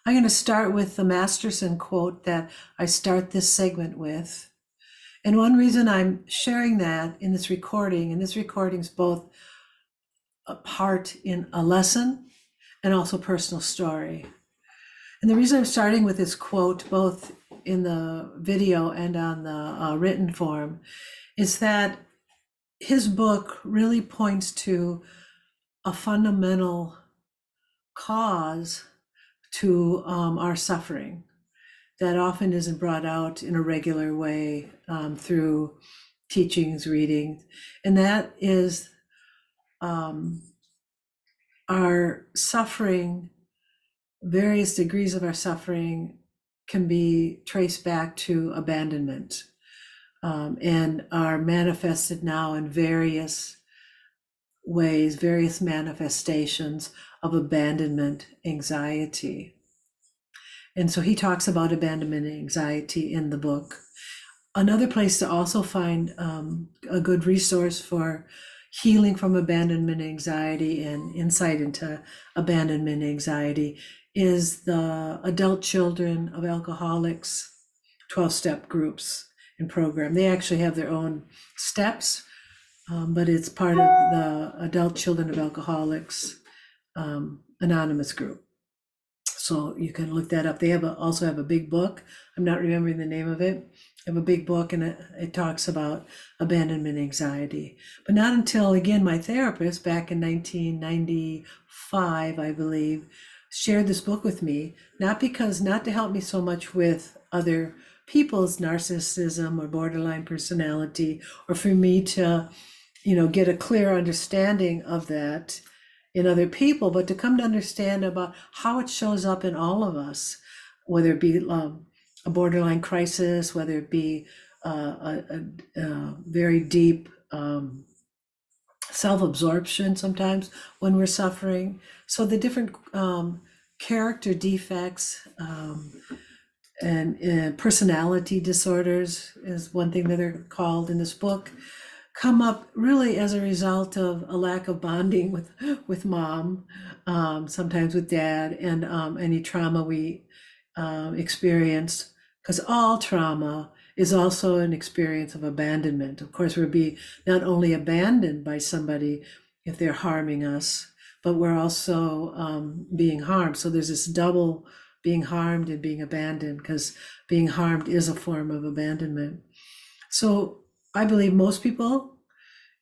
I'm going to start with the Masterson quote that I start this segment with. And one reason I'm sharing that in this recording, and this recording is both a part in a lesson and also personal story. And the reason I'm starting with this quote, both in the video and on the written form, is that his book really points to a fundamental cause to our suffering that often isn't brought out in a regular way through teachings, readings, and that is our suffering. Various degrees of our suffering can be traced back to abandonment and are manifested now in various ways, various manifestations of abandonment anxiety. And so he talks about abandonment anxiety in the book. Another place to also find a good resource for healing from abandonment anxiety and insight into abandonment anxiety is the Adult Children of Alcoholics 12-step groups and program. They actually have their own steps, but it's part of the Adult Children of Alcoholics Anonymous group. So you can look that up. They also have a big book. I'm not remembering the name of it. They have a big book, and it talks about abandonment anxiety. But not until, again, my therapist back in 1995, I believe, shared this book with me, not to help me so much with other people's narcissism or borderline personality, or for me to, get a clear understanding of that in other people, but to come to understand about how it shows up in all of us, whether it be a borderline crisis, whether it be a very deep self-absorption sometimes when we're suffering. So the different character defects and personality disorders is one thing that they're called in this book, come up really as a result of a lack of bonding with mom, sometimes with dad, and any trauma we experienced, because all trauma is also an experience of abandonment. Of course, we're not only abandoned by somebody if they're harming us, but we're also being harmed. So there's this double being harmed and being abandoned, because being harmed is a form of abandonment. So I believe most people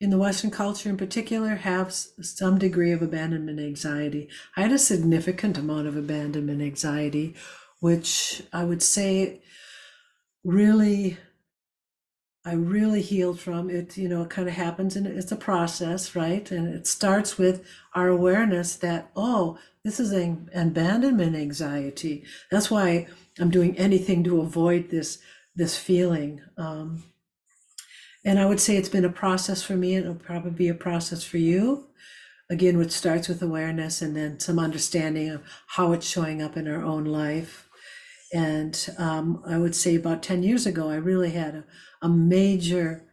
in the Western culture in particular have some degree of abandonment anxiety. I had a significant amount of abandonment anxiety, which I would say I really healed from it. It kind of happens, and it's a process, right? And it starts with our awareness that, oh, this is an abandonment anxiety. That's why I'm doing anything to avoid this feeling. And I would say it's been a process for me, and it'll probably be a process for you. Again, which starts with awareness and then some understanding of how it's showing up in our own life. And I would say about 10 years ago, I really had a major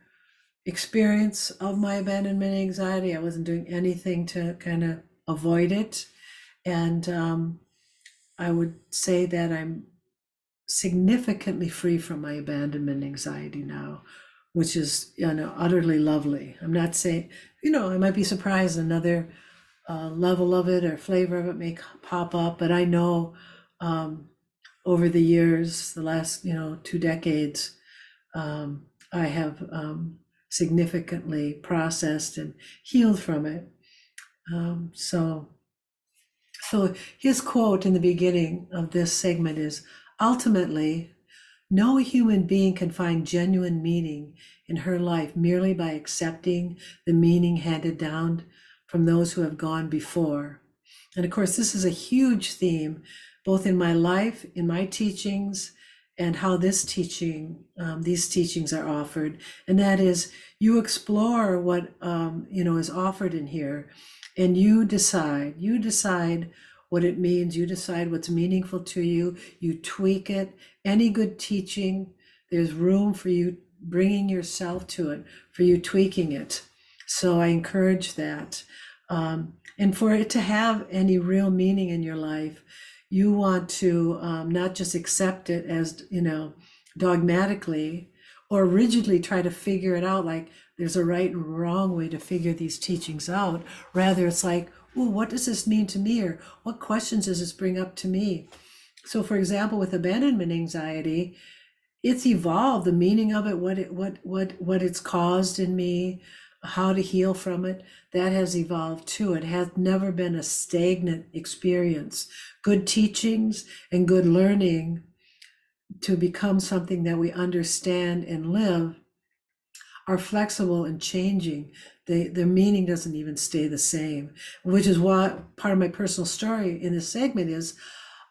experience of my abandonment anxiety. I wasn't doing anything to kind of avoid it. And I would say that I'm significantly free from my abandonment anxiety now, which is utterly lovely. I'm not saying, I might be surprised another level of it or flavor of it may pop up, but I know over the years, the last 2 decades, I have significantly processed and healed from it. So his quote in the beginning of this segment is, ultimately, no human being can find genuine meaning in her life merely by accepting the meaning handed down from those who have gone before. And of course, this is a huge theme, both in my life, in my teachings, and how these teachings are offered. And that is, you explore what is offered in here, and you decide what it means. You decide what's meaningful to you. You tweak it. Any good teaching, there's room for you bringing yourself to it, for you tweaking it. So I encourage that. And for it to have any real meaning in your life, you want to not just accept it as, dogmatically or rigidly try to figure it out like there's a right and wrong way to figure these teachings out. Rather, it's like, oh, what does this mean to me? Or what questions does this bring up to me? So, for example, with abandonment anxiety, it's evolved, the meaning of it, what it's caused in me, how to heal from it, that has evolved too. It has never been a stagnant experience. Good teachings and good learning to become something that we understand and live are flexible and changing. Their meaning doesn't even stay the same, which is why part of my personal story in this segment is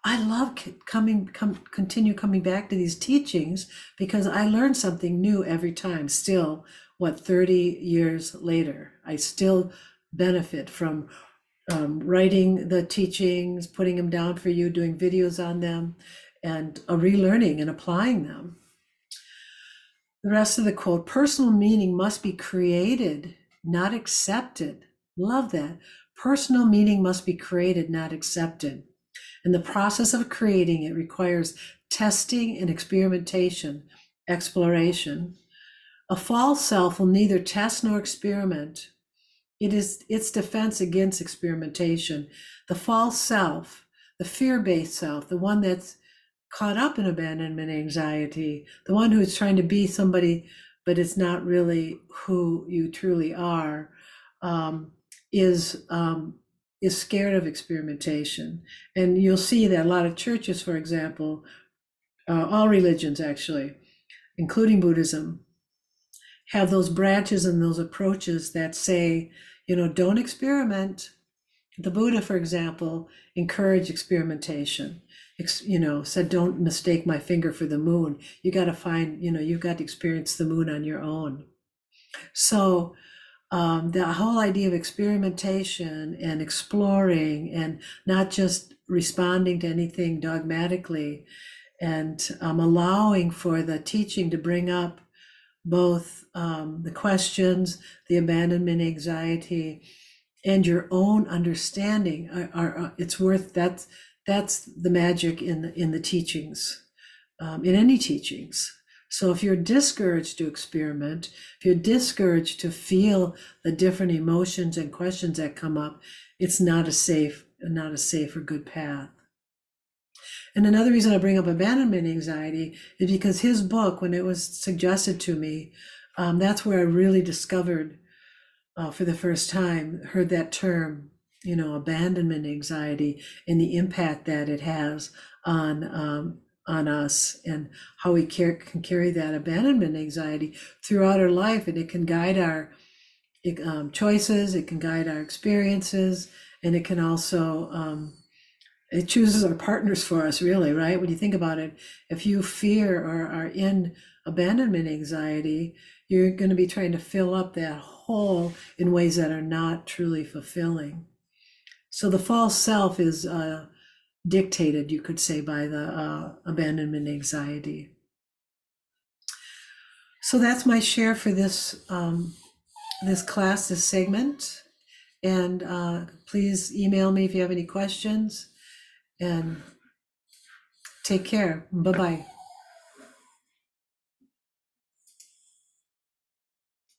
I love continue coming back to these teachings because I learn something new every time. Still, 30 years later, I still benefit from writing the teachings, putting them down for you, doing videos on them, and relearning and applying them. The rest of the quote, personal meaning must be created, not accepted. Love that. Personal meaning must be created, not accepted. And the process of creating it requires testing and experimentation, exploration. A false self will neither test nor experiment. It is its defense against experimentation. The false self, the fear-based self, the one that's caught up in abandonment anxiety, the one who's trying to be somebody, but it's not really who you truly are, is scared of experimentation. And you'll see that a lot of churches, for example, all religions actually, including Buddhism, have those branches and those approaches that say, don't experiment. The Buddha, for example, encouraged experimentation. Said, don't mistake my finger for the moon. You got to find, you've got to experience the moon on your own. So the whole idea of experimentation and exploring and not just responding to anything dogmatically and allowing for the teaching to bring up both the questions, the abandonment anxiety, and your own understanding it's worth that's the magic in the teachings, in any teachings. So if you're discouraged to experiment, if you're discouraged to feel the different emotions and questions that come up, it's not a safe or good path. And another reason I bring up abandonment anxiety is because his book, when it was suggested to me, that's where I really discovered for the first time, heard that term, abandonment anxiety and the impact that it has on us and how we can carry that abandonment anxiety throughout our life. And it can guide our choices, it can guide our experiences, and it can also, it chooses our partners for us, really, right? When you think about it, if you fear or are in abandonment anxiety, you're going to be trying to fill up that hole in ways that are not truly fulfilling. So the false self is dictated, you could say, by the abandonment anxiety. So that's my share for this class, this segment. And please email me if you have any questions. And take care. Bye-bye.